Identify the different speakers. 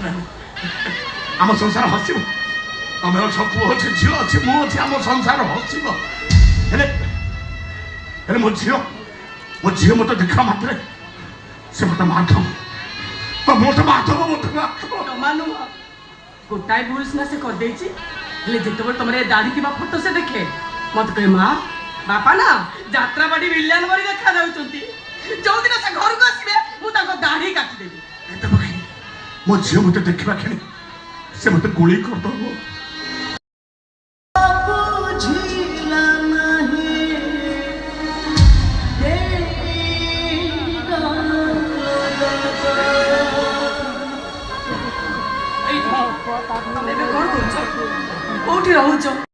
Speaker 1: आम संसार हसब तुम अच्छे पुओ अच्छे झी अच्छे मु अच्छे आम संसार हसब मो झी मत देखा मात्रे से मत माधव मत माधव मत
Speaker 2: माधव गोटाए भूल सीना से कर देछि हेले जेतबे तमरे दाढ़ी किबा फोटो से देखे मत कहे मां बापा ना यात्रा बाड़ी विल्यान बरी देखा जाउचंती जो दिन से घर को आसीबे मु ताको दाढ़ी काटी देबी
Speaker 1: मो झी मत देखा खेणी से मत गोली कर दो
Speaker 2: कौन कौन